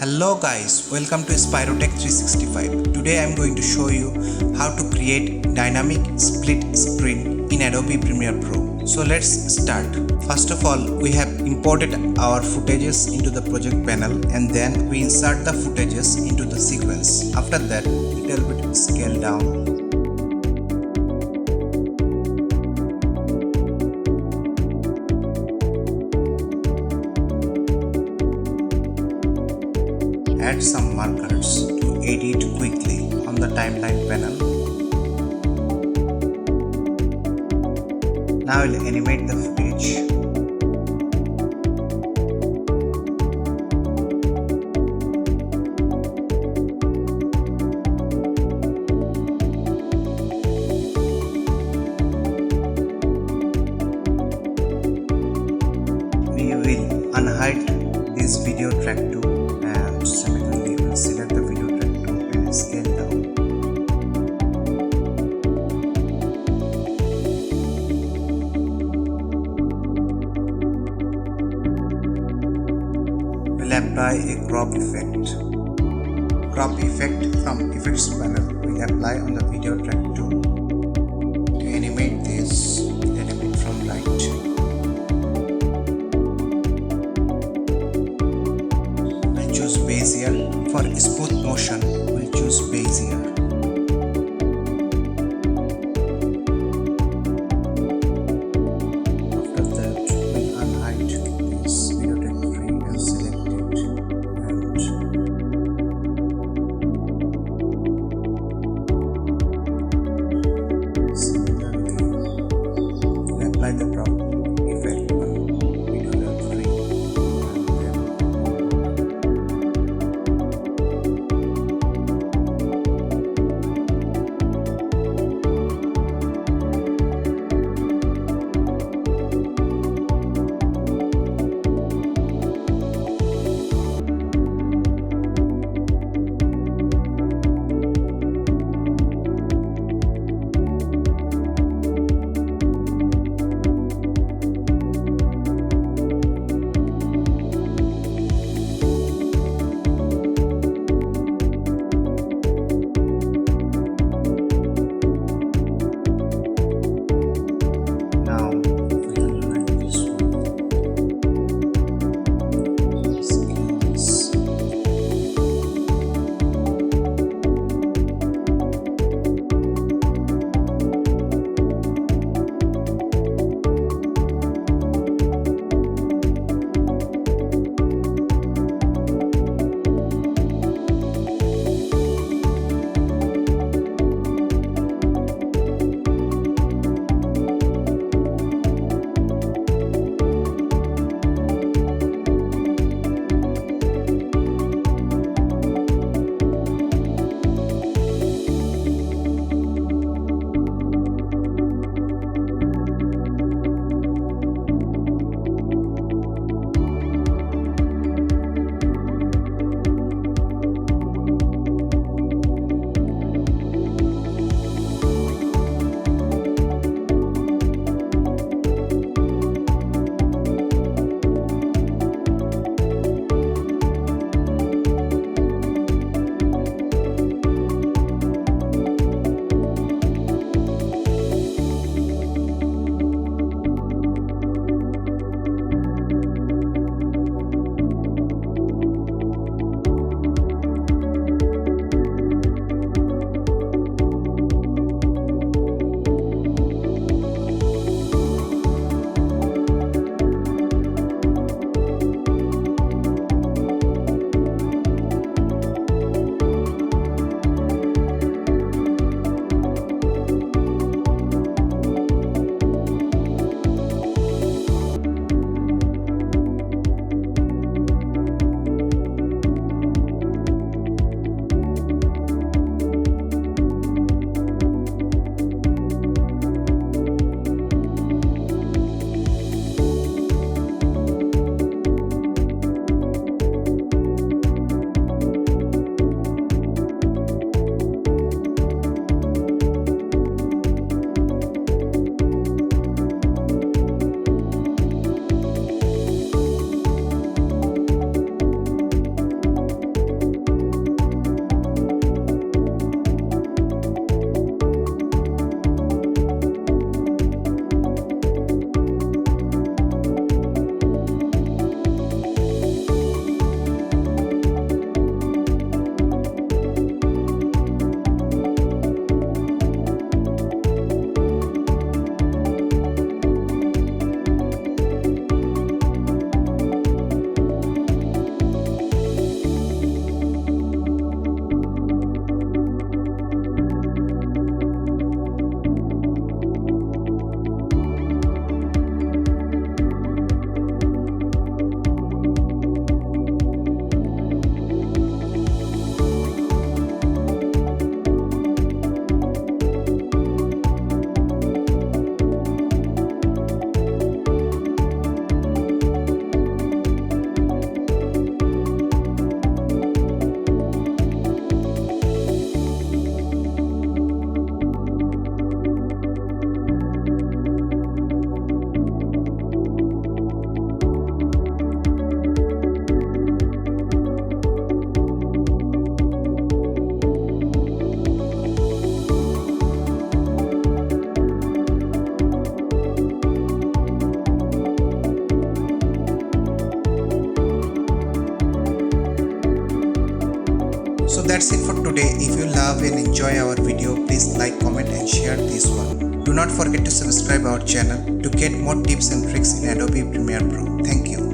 Hello guys, welcome to Spyro Tech 365. Today I am going to show you how to create dynamic split screen in Adobe Premiere Pro. So let's start. First of all, we have imported our footages into the project panel and then we insert the footages into the sequence. After that, little bit scale down. Add some markers to edit quickly on the timeline panel. Now I'll animate the footage. We will unhide this video track too. Similarly, we'll select the video track 2 and scale down. We'll apply a crop effect. Crop effect from effects panel we'll apply on the video track 2. To animate this, animate from right. Choose Bezier. For smooth motion, we'll choose Bezier. After that, we'll unhide this video track 3 and select it. And similarly, we'll apply the crop effect on video track 3. that's it for today. If you love and enjoy our video, please like, comment and share this one. Do not forget to subscribe our channel to get more tips and tricks in Adobe Premiere Pro. Thank you.